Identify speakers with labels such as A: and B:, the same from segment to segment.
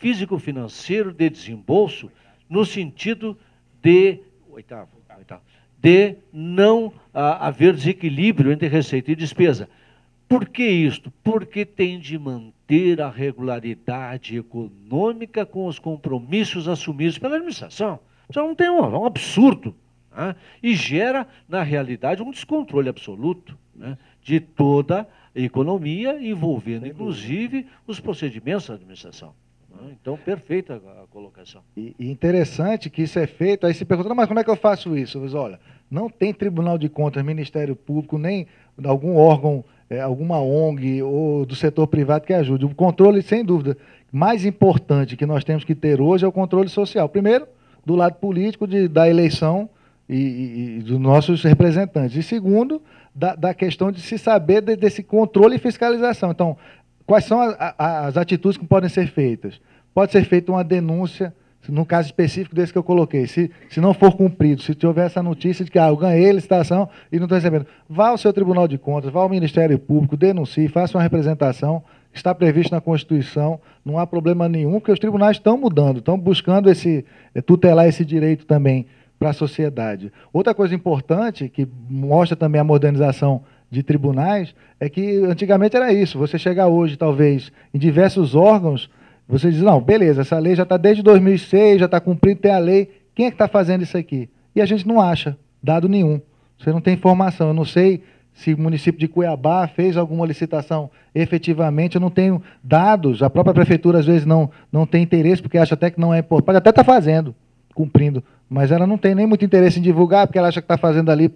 A: físico-financeiro de desembolso, no sentido de, de não haver desequilíbrio entre receita e despesa. Por que isto? Porque tem de manter a regularidade econômica com os compromissos assumidos pela administração. Isso não tem um absurdo, né? E gera, na realidade, um descontrole absoluto, né, de toda a economia, envolvendo, inclusive, os procedimentos da administração. Então, perfeita a colocação.
B: E interessante que isso é feito, aí se pergunta, mas como é que eu faço isso? Eu digo, olha, não tem Tribunal de Contas, Ministério Público, nem algum órgão, alguma ONG ou do setor privado que ajude. O controle, sem dúvida, mais importante que nós temos que ter hoje é o controle social. Primeiro, do lado político da eleição e dos nossos representantes. E segundo, da questão de se saber desse controle e fiscalização. Então, quais são as atitudes que podem ser feitas? Pode ser feita uma denúncia, no caso específico desse que eu coloquei, se não for cumprido, se tiver essa notícia de que eu ganhei a licitação e não estou recebendo, vá ao seu Tribunal de Contas, vá ao Ministério Público, denuncie, faça uma representação, está previsto na Constituição, não há problema nenhum, porque os tribunais estão mudando, estão buscando tutelar esse direito também para a sociedade. Outra coisa importante, que mostra também a modernização de tribunais, é que antigamente era isso, você chegar hoje, talvez, em diversos órgãos, você diz, não, beleza, essa lei já está desde 2006, já está cumprindo, tem a lei, quem é que está fazendo isso aqui? E a gente não acha dado nenhum, você não tem informação, eu não sei se o município de Cuiabá fez alguma licitação efetivamente, eu não tenho dados, a própria prefeitura às vezes não tem interesse, porque acha até que não é importante, pode até estar fazendo, cumprindo, mas ela não tem nem muito interesse em divulgar, porque ela acha que está fazendo ali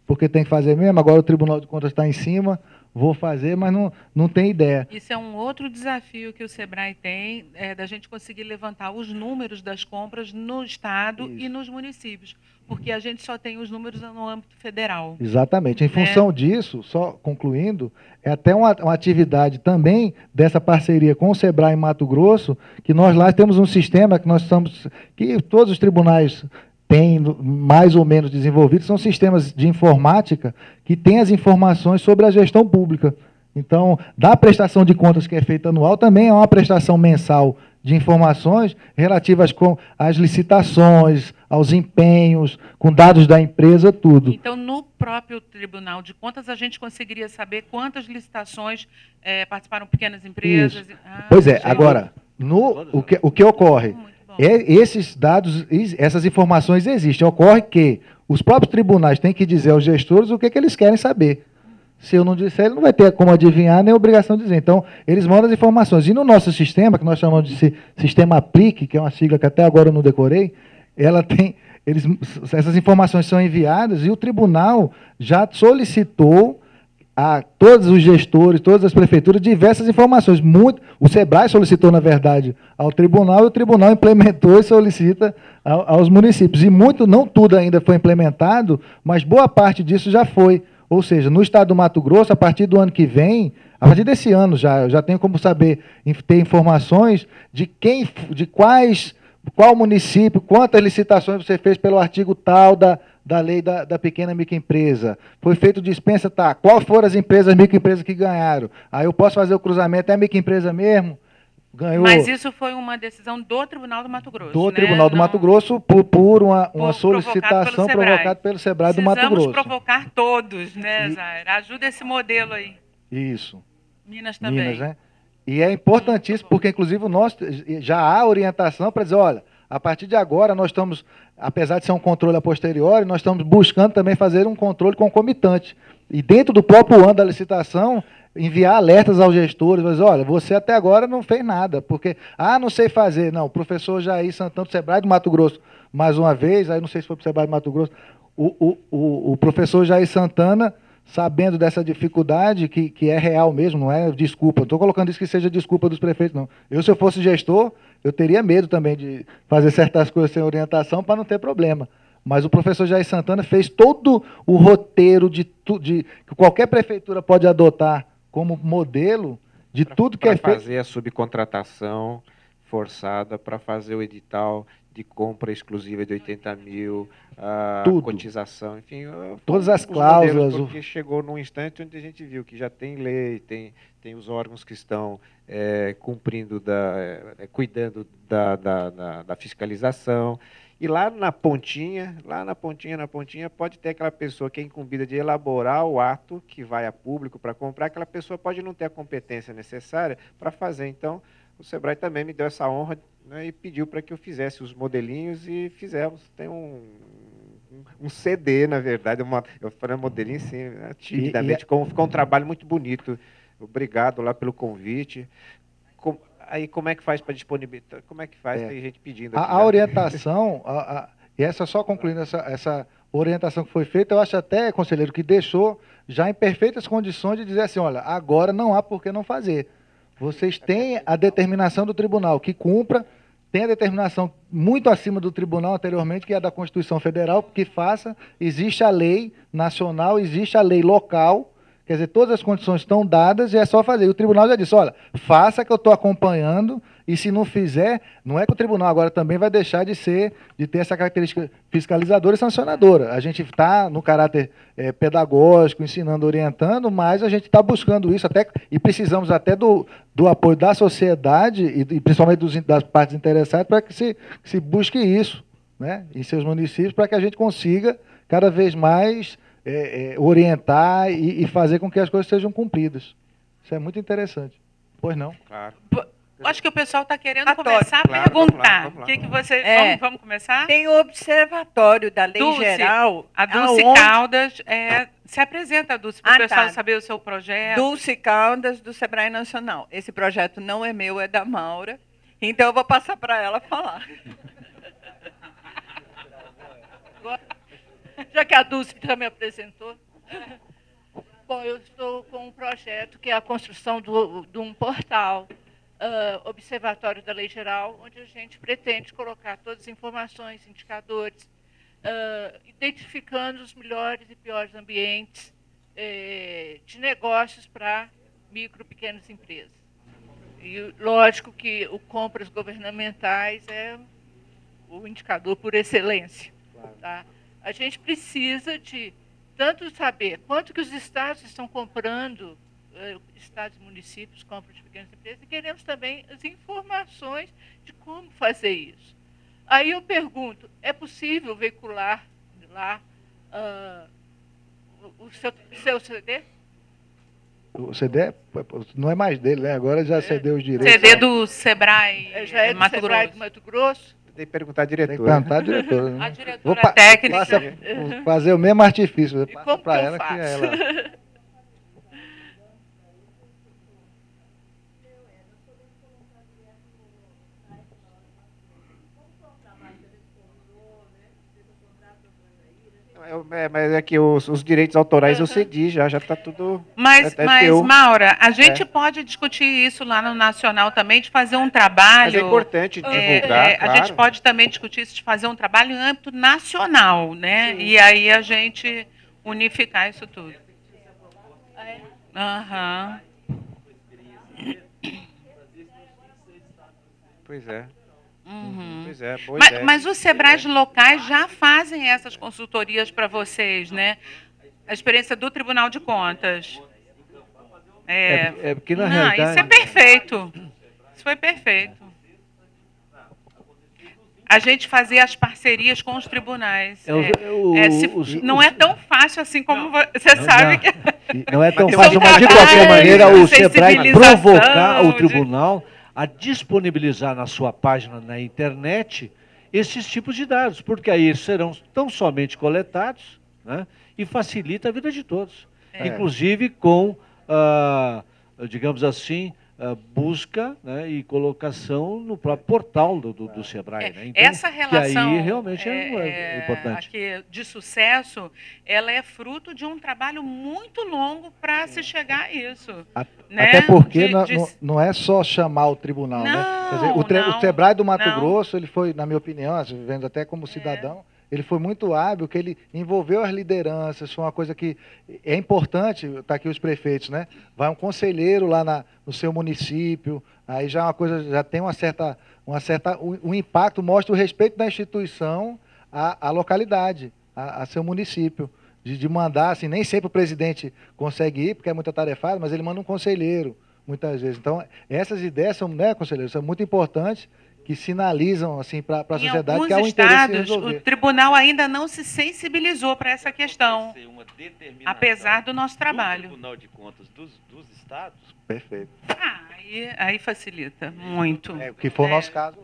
B: porque tem que fazer mesmo, agora o Tribunal de Contas está em cima, vou fazer, mas não tem ideia.
C: Isso é um outro desafio que o SEBRAE tem, da gente conseguir levantar os números das compras no Estado e nos municípios, porque a gente só tem os números no âmbito federal.
B: Exatamente. Em função disso, só concluindo, é até uma atividade também dessa parceria com o SEBRAE em Mato Grosso, que nós lá temos um sistema que todos os tribunais têm mais ou menos desenvolvidos, são sistemas de informática que têm as informações sobre a gestão pública. Então, da prestação de contas que é feita anual, também é uma prestação mensal de informações relativas às licitações, aos empenhos, com dados da empresa, tudo.
C: Então, no próprio Tribunal de Contas, a gente conseguiria saber quantas licitações participaram pequenas empresas?
B: Pois é, agora, o que ocorre? Esses dados, essas informações existem. Ocorre que os próprios tribunais têm que dizer aos gestores o que eles querem saber. Se eu não disser, ele não vai ter como adivinhar, nem obrigação de dizer. Então, eles mandam as informações. E no nosso sistema, que nós chamamos de Sistema Aplique, que é uma sigla que até agora eu não decorei, essas informações são enviadas e o tribunal já solicitou a todos os gestores, todas as prefeituras, diversas informações. O SEBRAE solicitou, na verdade, ao tribunal, e o tribunal implementou e solicita aos municípios. E não tudo ainda foi implementado, mas boa parte disso já foi. Ou seja, no estado do Mato Grosso, a partir do ano que vem, a partir desse ano eu já tenho como saber, ter informações de qual município, quantas licitações você fez pelo artigo tal da lei da pequena microempresa. Foi feito dispensa, qual foram as microempresas que ganharam? Aí eu posso fazer o cruzamento, é a microempresa mesmo? Ganhou.
C: Mas isso foi uma decisão do Tribunal do Mato Grosso,
B: do Tribunal do Mato Grosso, por uma solicitação provocada pelo SEBRAE do Mato Grosso.
C: Precisamos provocar todos, né, Zaira? Ajuda esse modelo aí.
B: Isso.
C: Minas também.
B: Minas, né? E é importantíssimo, porque, inclusive, já há orientação para dizer, olha, a partir de agora, nós estamos, apesar de ser um controle a posteriori, nós estamos buscando também fazer um controle concomitante. E dentro do próprio ano da licitação, enviar alertas aos gestores, mas olha, você até agora não fez nada, porque, não sei fazer. Não, o professor Jair Santana do SEBRAE do Mato Grosso, mais uma vez, aí não sei se foi para o SEBRAE do Mato Grosso, o professor Jair Santana, sabendo dessa dificuldade, que é real mesmo, não é desculpa, não estou colocando isso que seja desculpa dos prefeitos, não. Se eu fosse gestor, eu teria medo também de fazer certas coisas sem orientação para não ter problema. Mas o professor Jair Santana fez todo o roteiro que qualquer prefeitura pode adotar como modelo de tudo que é feito.
D: Fazer a subcontratação, forçada para fazer o edital de compra exclusiva de 80 mil, a
B: Tudo.
D: cotização, enfim,
B: Todas as
D: os
B: cláusulas,
D: modelos, porque chegou num instante onde a gente viu que já tem lei, tem os órgãos que estão cumprindo, cuidando da fiscalização, e lá na pontinha, pode ter aquela pessoa que é incumbida de elaborar o ato que vai a público para comprar, aquela pessoa pode não ter a competência necessária para fazer. Então, o Sebrae também me deu essa honra, né, e pediu para que eu fizesse os modelinhos e fizemos. Tem um CD, na verdade, eu falei modelinho assim, timidamente, ficou um trabalho muito bonito. Obrigado lá pelo convite. Aí como é que faz para disponibilizar? Como é que faz? Tem gente pedindo aqui.
B: A orientação, e essa só concluindo essa orientação que foi feita, eu acho até, conselheiro, que deixou já em perfeitas condições de dizer assim, olha, agora não há por que não fazer. Vocês têm a determinação do tribunal que cumpra, tem a determinação muito acima do tribunal anteriormente, que é a da Constituição Federal, que faça, existe a lei nacional, existe a lei local, quer dizer, todas as condições estão dadas e é só fazer. E o tribunal já disse, olha, faça que eu estou acompanhando, e se não fizer, não é que o tribunal agora também vai deixar de ter essa característica fiscalizadora e sancionadora. A gente está no caráter pedagógico, ensinando, orientando, mas a gente está buscando isso até, e precisamos até do apoio da sociedade e principalmente das partes interessadas para que se busque isso, né, em seus municípios, para que a gente consiga cada vez mais orientar e fazer com que as coisas sejam cumpridas. Isso é muito interessante. Pois não?
D: Claro.
C: Acho que o pessoal está querendo começar a perguntar. Vamos lá. O que você... Vamos começar?
E: Tem o observatório da Lei Geral.
C: A Dulce Caldas se apresenta, Dulce, para o pessoal saber o seu projeto.
E: Dulce Caldas, do Sebrae Nacional. Esse projeto não é meu, é da Maura. Então, eu vou passar para ela falar.
F: Já que a Dulce já me apresentou. Bom, eu estou com um projeto que é a construção de um portal, Observatório da Lei Geral, onde a gente pretende colocar todas as informações, indicadores, identificando os melhores e piores ambientes de negócios para micro e pequenas empresas. E lógico que o compras governamentais é o indicador por excelência. Tá? A gente precisa de tanto saber quanto que os estados estão comprando, estados e municípios compram de pequenas empresas, e queremos também as informações de como fazer isso. Aí eu pergunto, é possível veicular lá o seu CD?
B: O CD não é mais dele, né? Agora já cedeu os direitos.
C: CD do Sebrae,
F: já é do Sebrae do Mato Grosso.
D: Tem que perguntar à diretora.
B: Tem que perguntar à diretora. Né?
C: A diretora técnica.
B: Fazer o mesmo artifício.
F: Passa para ela
B: que é ela.
D: Mas é que os direitos autorais eu cedi, já está tudo...
C: Mas Maura, a gente pode discutir isso lá no Nacional também, de fazer um trabalho...
D: Mas é importante divulgar, claro.
C: A gente pode também discutir isso, de fazer um trabalho em âmbito nacional, né? Sim. E aí a gente unificar isso tudo. Aham.
D: Pois é.
C: Uhum.
D: Pois é, boa ideia.
C: Mas os Sebrais locais já fazem essas consultorias para vocês, né? A experiência do Tribunal de Contas.
A: Porque, na realidade...
C: Isso é perfeito. Isso foi perfeito. A gente fazia as parcerias com os tribunais. Não é tão fácil assim como você sabe que...
A: Não é tão fácil, mas de qualquer maneira o Sebrae provocar o tribunal a disponibilizar na sua página na internet esses tipos de dados, porque aí eles serão tão somente coletados, né, e facilita a vida de todos. Inclusive com, digamos assim, busca, né, e colocação no próprio portal do Sebrae. Né? Então,
C: essa relação
A: que aí realmente é importante.
C: Aqui, de sucesso, ela é fruto de um trabalho muito longo para se chegar a isso.
B: Até porque não é só chamar o tribunal. Né? Quer dizer, o Sebrae do Mato Grosso, ele foi, na minha opinião, vendo até como cidadão, ele foi muito hábil, que ele envolveu as lideranças, foi uma coisa que é importante, está aqui os prefeitos, né? Vai um conselheiro lá no seu município, aí já é uma coisa, já tem um impacto, mostra o respeito da instituição à localidade, a seu município. De mandar, assim, nem sempre o presidente consegue ir, porque é muito atarefado, mas ele manda um conselheiro, muitas vezes. Então, essas ideias são, né, conselheiro, são muito importantes, que sinalizam assim, para a sociedade que há um interesse em
C: estados,
B: resolver.
C: o tribunal ainda não se sensibilizou para essa questão, apesar do nosso trabalho.
G: Do Tribunal de Contas dos estados?
B: Perfeito.
C: Aí facilita muito.
B: É, o que for o nosso caso.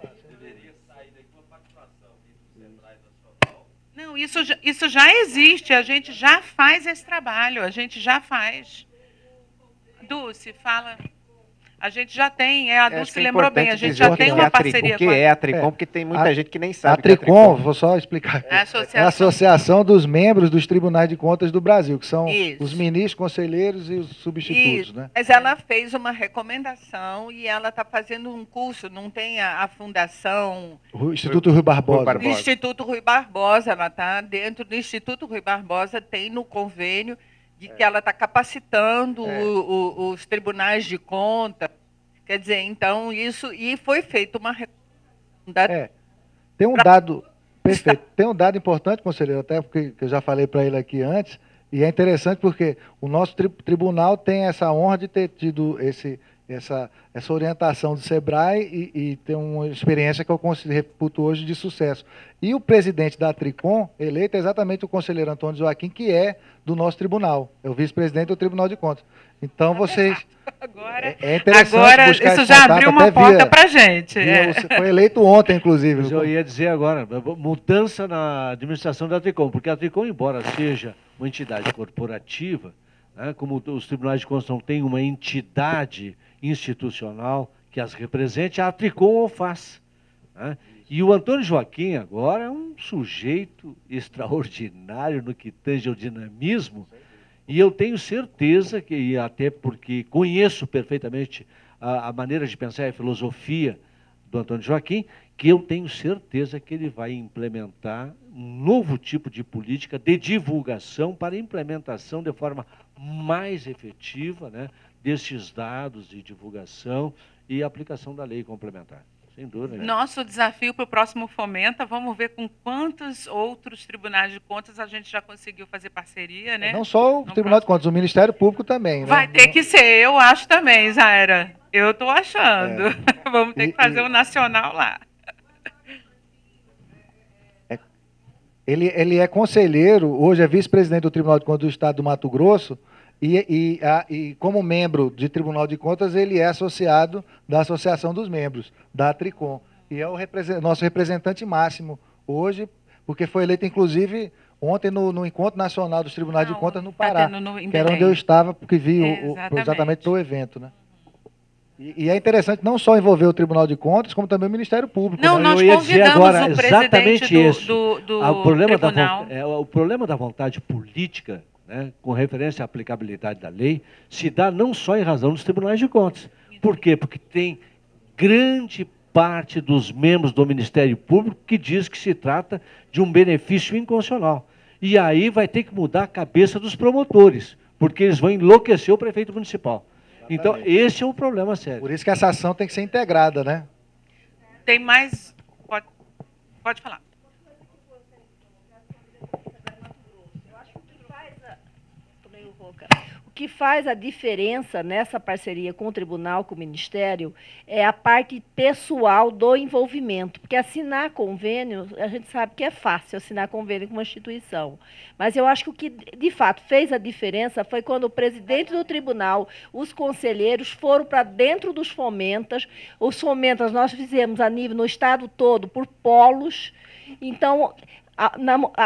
C: Não, isso já existe, a gente já faz esse trabalho, a gente já faz. Dulce, fala. A gente já tem, a Dulce lembrou bem, a gente já tem uma parceria com a...
D: O que é a Tricom, porque tem muita gente que nem sabe.
B: A Tricom, vou só explicar aqui, é a associação dos membros dos tribunais de contas do Brasil, que são os ministros, conselheiros e os substitutos. Né?
E: Mas ela fez uma recomendação e ela está fazendo um curso, não tem a fundação...
B: O Instituto Rui Barbosa.
E: O Instituto Rui Barbosa, ela está dentro do Instituto Rui Barbosa, tem no convênio de que ela está capacitando os tribunais de conta. Quer dizer, então, isso... E foi feita uma recomendação.
B: Tem um dado... Perfeito. Tem um dado importante, conselheiro, até porque eu já falei para ele aqui antes, e é interessante porque o nosso tribunal tem essa honra de ter tido essa orientação do SEBRAE e ter uma experiência que eu reputo hoje de sucesso. E o presidente da Tricom, eleito, é exatamente o conselheiro Antônio Joaquim, que é do nosso tribunal, é o vice-presidente do Tribunal de Contas. Então, vocês... É interessante
C: agora
B: buscar
C: isso já abriu uma porta para a gente.
B: Foi eleito ontem, inclusive.
A: Mas eu ia dizer agora, mudança na administração da Tricom, porque a Tricom, embora seja uma entidade corporativa, né, como os tribunais de contas não têm uma entidade institucional que as represente, a Tricom o faz. Né? E o Antônio Joaquim agora é um sujeito extraordinário no que tange ao dinamismo, e eu tenho certeza, que até porque conheço perfeitamente a maneira de pensar e a filosofia do Antônio Joaquim, que eu tenho certeza que ele vai implementar um novo tipo de política de divulgação para implementação de forma mais efetiva, né, desses dados de divulgação e aplicação da lei complementar. Sem dúvida.
C: Nosso desafio para o próximo Fomenta, vamos ver com quantos outros tribunais de contas a gente já conseguiu fazer parceria, né?
B: Não só o Tribunal de Contas, o Ministério Público também. Né?
C: Vai ter que ser, eu acho também, Zaira. Eu estou achando. Vamos ter que fazer o nacional lá.
B: Ele é conselheiro, hoje é vice-presidente do Tribunal de Contas do Estado do Mato Grosso, e como membro de Tribunal de Contas, ele é associado da Associação dos Membros, da Tricom. E é o nosso representante máximo hoje, porque foi eleito, inclusive, ontem no Encontro Nacional dos Tribunais de Contas no Pará, que era onde eu estava, porque vi exatamente o evento. Né? E é interessante não só envolver o Tribunal de Contas, como também o Ministério Público.
C: Não,
B: né?
C: nós convidamos o presidente do tribunal.
A: O problema da vontade política, né, com referência à aplicabilidade da lei, se dá não só em razão dos tribunais de contas. Por quê? Porque tem grande parte dos membros do Ministério Público que diz que se trata de um benefício inconstitucional. E aí vai ter que mudar a cabeça dos promotores, porque eles vão enlouquecer o prefeito municipal. Então, esse é um problema sério.
B: Por isso que essa ação tem que ser integrada, né?
C: Tem mais... Pode falar.
H: O que faz a diferença nessa parceria com o tribunal, com o Ministério, é a parte pessoal do envolvimento. Porque assinar convênio, a gente sabe que é fácil assinar convênio com uma instituição. Mas eu acho que o que, de fato, fez a diferença foi quando o presidente do tribunal, os conselheiros, foram para dentro dos fomentas. Os fomentas nós fizemos a nível, no estado todo, por polos. Então...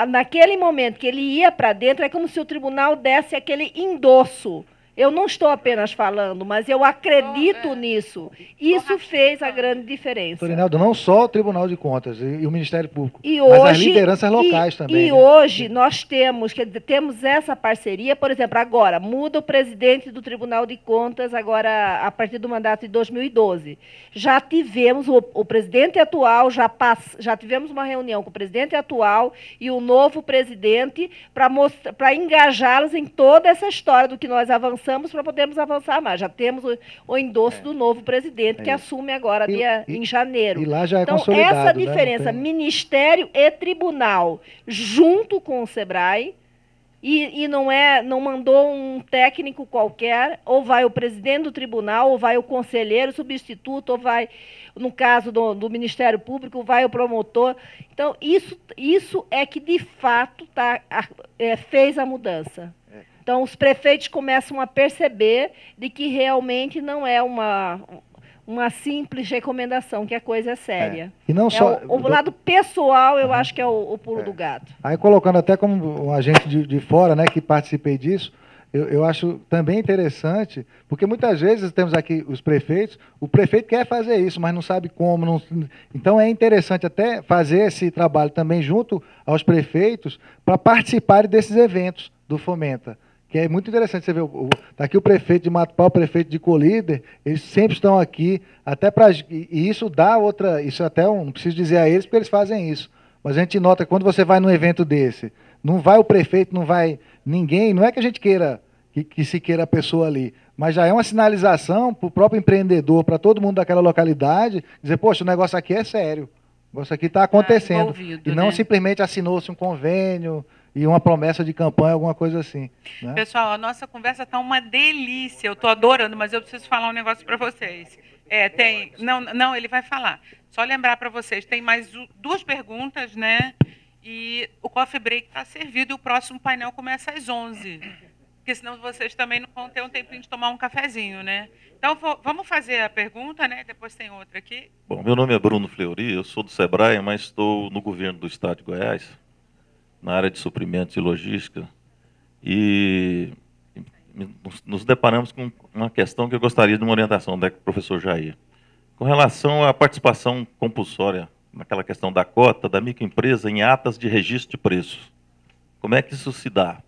H: naquele momento que ele ia para dentro, é como se o tribunal desse aquele endosso. Eu não estou apenas falando, mas eu acredito nisso. Isso fez a grande diferença.
B: Torinaldo, não só o Tribunal de Contas e o Ministério Público,
H: mas
B: as lideranças locais também.
H: E hoje nós temos essa parceria, por exemplo, agora, muda o presidente do Tribunal de Contas, agora a partir do mandato de 2012. Já tivemos o presidente atual, já tivemos uma reunião com o presidente atual e o novo presidente para engajá-los em toda essa história do que nós avançamos avançamos para podermos avançar mais. Já temos o endosso do novo presidente, que assume agora em janeiro.
B: E lá já é
H: então,
B: consolidado,
H: essa diferença,
B: né?
H: Ministério e Tribunal, junto com o SEBRAE, e não mandou um técnico qualquer, ou vai o presidente do tribunal, ou vai o conselheiro substituto, ou vai, no caso do Ministério Público, vai o promotor. Então, isso é que, de fato, fez a mudança. Então, os prefeitos começam a perceber de que realmente não é uma simples recomendação, que a coisa é séria.
B: E não só
H: o lado pessoal, eu acho que é o pulo do gato.
B: Aí, colocando até como um agente de fora, né, que participei disso, eu acho também interessante, porque muitas vezes temos aqui os prefeitos, o prefeito quer fazer isso, mas não sabe como. Então, é interessante até fazer esse trabalho também junto aos prefeitos para participarem desses eventos do Fomenta. Que é muito interessante você ver, está aqui o prefeito de Matupá, o prefeito de Colíder, eles sempre estão aqui, até para. E isso dá outra. Isso até não preciso dizer a eles, porque eles fazem isso. Mas a gente nota que quando você vai num evento desse, não vai o prefeito, não vai ninguém, não é que a gente queira, que se queira a pessoa ali, mas já é uma sinalização para o próprio empreendedor, para todo mundo daquela localidade, dizer, poxa, o negócio aqui é sério, o negócio aqui está acontecendo. E não simplesmente assinou-se um convênio e uma promessa de campanha, alguma coisa assim. Né?
C: Pessoal, a nossa conversa está uma delícia. Eu estou adorando, mas eu preciso falar um negócio para vocês. Tem. Não, ele vai falar. Só lembrar para vocês, tem mais 2 perguntas, né? E o coffee break está servido e o próximo painel começa às 11. Porque senão vocês também não vão ter um tempinho de tomar um cafezinho, né? Então, vamos fazer a pergunta, né? Depois tem outra aqui.
I: Bom, meu nome é Bruno Fleury, eu sou do SEBRAE, mas estou no governo do Estado de Goiás, na área de suprimentos e logística, e nos deparamos com uma questão que eu gostaria de uma orientação do professor Jair. Com relação à participação compulsória, naquela questão da cota da microempresa em atas de registro de preços. Como é que isso se dá?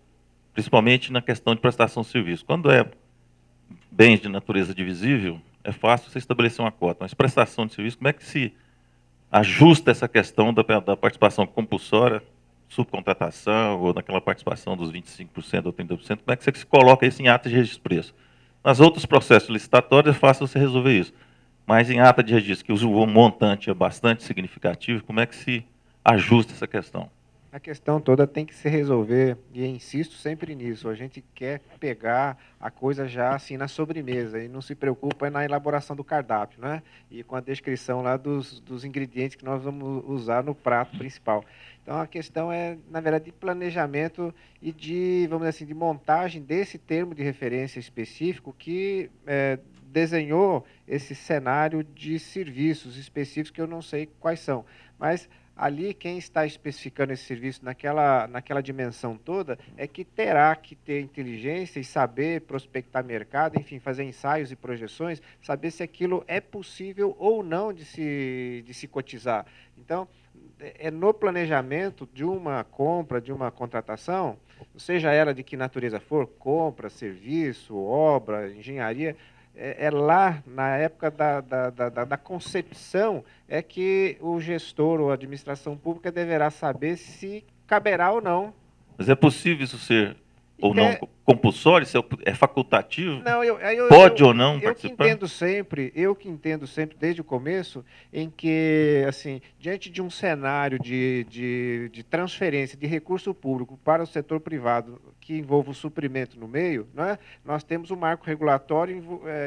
I: Principalmente na questão de prestação de serviço. Quando é bens de natureza divisível, é fácil você estabelecer uma cota, mas prestação de serviço, como é que se ajusta essa questão da participação compulsória, subcontratação, ou naquela participação dos 25% ou 30%, como é que você se coloca isso em ata de registro de preço? Nas outros processos licitatórios é fácil você resolver isso, mas em ata de registro, que o montante é bastante significativo, como é que se ajusta essa questão?
D: A questão toda tem que se resolver, e insisto sempre nisso, a gente quer pegar a coisa já assim na sobremesa, e não se preocupa na elaboração do cardápio, né? E com a descrição lá dos ingredientes que nós vamos usar no prato principal. Então, a questão é, na verdade, de planejamento e de, vamos dizer assim, de montagem desse termo de referência específico que desenhou esse cenário de serviços específicos que eu não sei quais são, mas ali quem está especificando esse serviço naquela dimensão toda é que terá que ter inteligência e saber prospectar mercado, enfim, fazer ensaios e projeções, saber se aquilo é possível ou não de se cotizar. Então, é no planejamento de uma compra, de uma contratação, seja ela de que natureza for, compra, serviço, obra, engenharia, é lá, na época da concepção, é que o gestor ou a administração pública deverá saber se caberá ou não.
I: Mas é possível isso ser ou não compulsório? Isso é facultativo?
D: Não,
I: pode ou não participar?
D: Eu que entendo sempre, desde o começo, em que, assim, diante de um cenário de transferência de recurso público para o setor privado, que envolve o suprimento no meio, né, nós temos um marco regulatório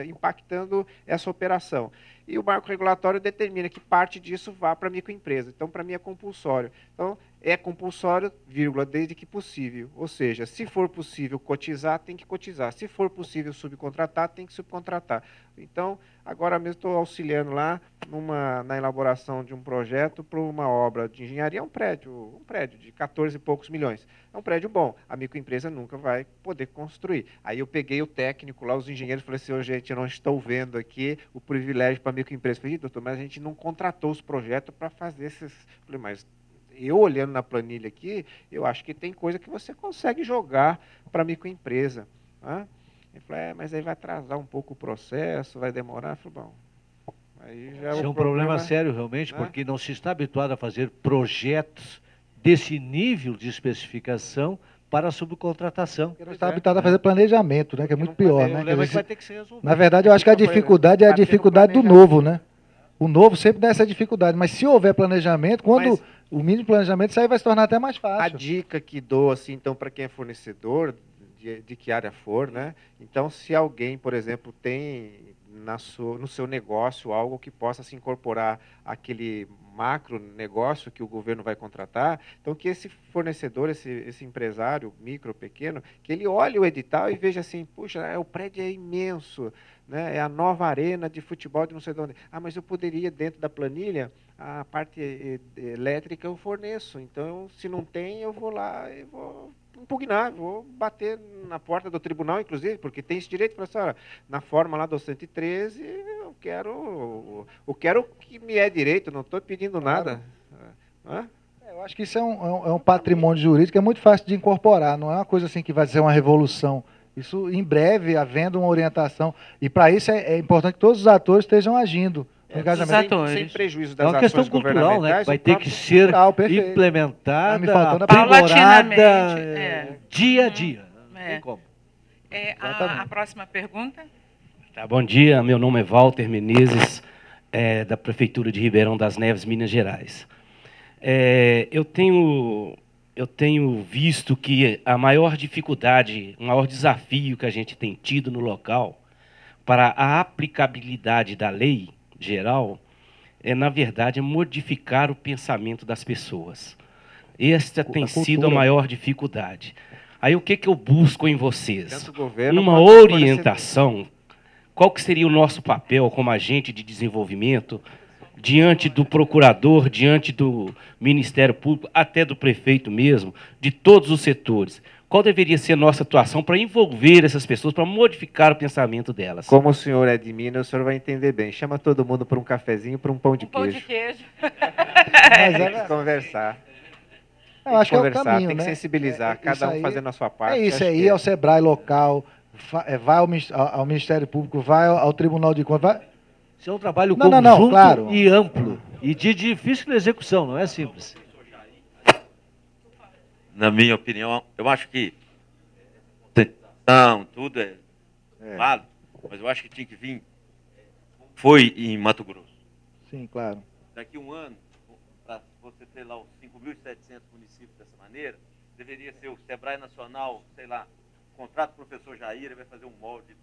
D: impactando essa operação. E o marco regulatório determina que parte disso vá para a microempresa. Então, para mim, é compulsório. Então, é compulsório, vírgula, desde que possível. Ou seja, se for possível cotizar, tem que cotizar. Se for possível subcontratar, tem que subcontratar. Então, agora mesmo estou auxiliando lá na elaboração de um projeto para uma obra de engenharia, um prédio de 14 e poucos milhões. É um prédio bom, a microempresa nunca vai poder construir. Aí eu peguei o técnico lá, os engenheiros, e falei assim, gente, eu não estou vendo aqui o privilégio para a microempresa. Eu falei, doutor, mas a gente não contratou os projetos para fazer esses... Eu falei, mas eu olhando na planilha aqui, eu acho que tem coisa que você consegue jogar para a microempresa. Né? Ele falou, mas aí vai atrasar um pouco o processo, vai demorar. Eu falei, bom, aí já
A: é um problema sério realmente, né? Porque não se está habituado a fazer projetos desse nível de especificação para a subcontratação.
B: Porque não está habilitado a fazer planejamento, né? Que é muito pior, né?
A: O problema é que vai ter que ser resolvido.
B: Na verdade, eu acho que a dificuldade é a dificuldade do novo, né? O novo sempre dá essa dificuldade, mas se houver planejamento, quando o mínimo de planejamento, isso aí vai se tornar até mais fácil.
D: A dica que dou, assim, então, para quem é fornecedor, de que área for, né? Então, se alguém, por exemplo, tem no seu negócio algo que possa se incorporar àquele macro negócio que o governo vai contratar, então que esse fornecedor, esse empresário micro, pequeno, que ele olhe o edital e veja assim, puxa, o prédio é imenso, né? É a nova arena de futebol de não sei de onde. Ah, mas eu poderia, dentro da planilha, a parte elétrica eu forneço, então se não tem, eu vou lá e vou impugnar, vou bater na porta do tribunal, inclusive, porque tem esse direito para falar, na forma lá do 113, eu quero que me é direito, não estou pedindo nada. Hã?
B: Eu acho que isso é um patrimônio jurídico, é muito fácil de incorporar, não é uma coisa assim que vai ser uma revolução. Isso, em breve, havendo uma orientação, e para isso é importante que todos os atores estejam agindo.
D: Sem prejuízo das
A: ações governamentais. É uma questão cultural, né? Que vai ter que ser implementada, aprimorada, dia a dia. Não tem como.
C: A próxima pergunta?
J: Tá, bom dia, meu nome é Walter Menezes, da Prefeitura de Ribeirão das Neves, Minas Gerais. Eu tenho visto que a maior dificuldade, o maior desafio que a gente tem tido no local para a aplicabilidade da lei geral na verdade, modificar o pensamento das pessoas. Esta tem sido a maior dificuldade. Aí o que eu busco em vocês? Uma orientação. Qual que seria o nosso papel como agente de desenvolvimento diante do procurador, diante do Ministério Público, até do prefeito mesmo, de todos os setores? Qual deveria ser a nossa atuação para envolver essas pessoas, para modificar o pensamento delas?
D: Como o senhor é de Minas, o senhor vai entender bem. Chama todo mundo para um cafezinho, para um pão de queijo.
C: Pão de queijo.
D: Tem que conversar.
B: Eu acho que é o caminho,
D: tem que sensibilizar, cada um fazendo a sua parte.
B: É isso aí, ao SEBRAE local, vai ao Ministério Público, vai ao Tribunal de Contas.
A: Isso é um trabalho conjunto e amplo, e de difícil execução, não é simples.
G: Na minha opinião, eu acho que tudo é válido, mas eu acho que tinha que vir. Foi em Mato Grosso.
B: Sim, claro.
G: Daqui a um ano, para você ter lá os 5.700 municípios dessa maneira, deveria ser o SEBRAE Nacional, sei lá, contrato o professor Jair, ele vai fazer um molde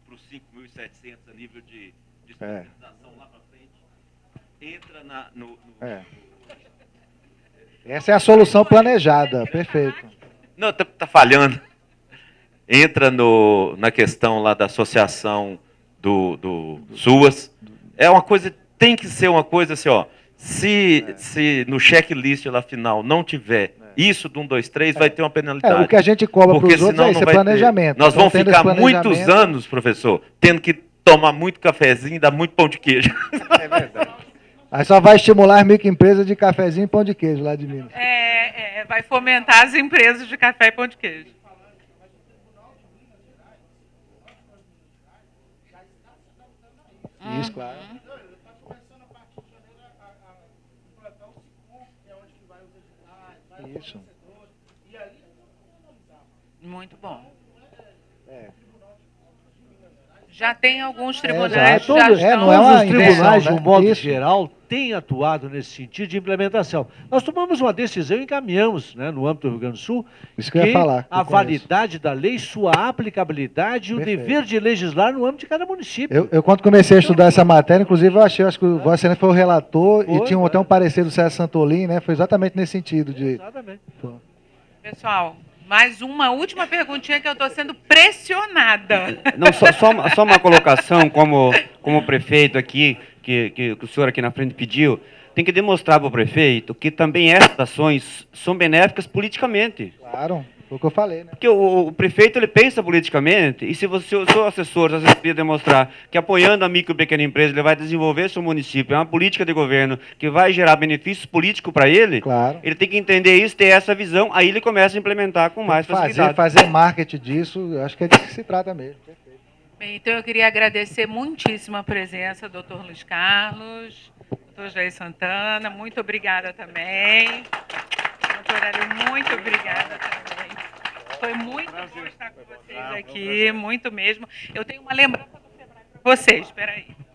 G: para os 5.700 a nível de especialização lá para frente. Entra
B: Essa é a solução planejada, perfeito.
G: Não, tá falhando. Entra na questão lá da associação do SUAS. É uma coisa, tem que ser uma coisa assim, ó. Se no checklist lá final não tiver isso do 1, 2, 3, vai ter uma penalidade.
B: O que a gente cobra para os outros é esse planejamento.
G: Nós vamos ficar muitos anos, professor, tendo que tomar muito cafezinho e dar muito pão de queijo.
D: É verdade.
B: Aí só vai estimular as microempresas de cafezinho e pão de queijo lá de Minas.
C: Vai fomentar as empresas de café e pão de queijo.
B: Isso, claro. Isso.
C: Muito bom. Já tem alguns tribunais que já estão...
A: Os tribunais, de um modo geral, têm atuado nesse sentido de implementação. Nós tomamos uma decisão e encaminhamos, né, no âmbito do Rio Grande do Sul,
B: isso que eu ia falar,
A: a validade da lei, sua aplicabilidade e o dever de legislar no âmbito de cada município.
B: Eu quando comecei a estudar essa matéria, inclusive, eu acho que o Vossa Excelência foi o relator e tinha até um parecer do César Santolin, né? Foi exatamente nesse sentido.
A: Exatamente.
C: Pessoal, mais uma última perguntinha que eu estou sendo pressionada.
K: Não, só uma colocação como prefeito aqui, que o senhor aqui na frente pediu, tem que demonstrar para o prefeito que também essas ações são benéficas politicamente.
B: Claro, foi o que eu falei, né?
K: Porque o prefeito, ele pensa politicamente, e se o seu assessor demonstrar que apoiando a micro e pequena empresa, ele vai desenvolver seu município, é uma política de governo que vai gerar benefícios políticos para ele,
B: claro,
K: ele tem que entender isso, ter essa visão, aí ele começa a implementar com mais facilidade.
B: Fazer marketing disso, eu acho que é disso que se trata mesmo. Perfeito.
C: Bem, então eu queria agradecer muitíssimo a presença do Dr. Luiz Carlos, Dr. Jair Santana, muito obrigada também. Doutor Hélio, muito obrigada também. Foi muito bom estar com vocês aqui, muito mesmo. Eu tenho uma lembrança do Sebrae para vocês, espera aí.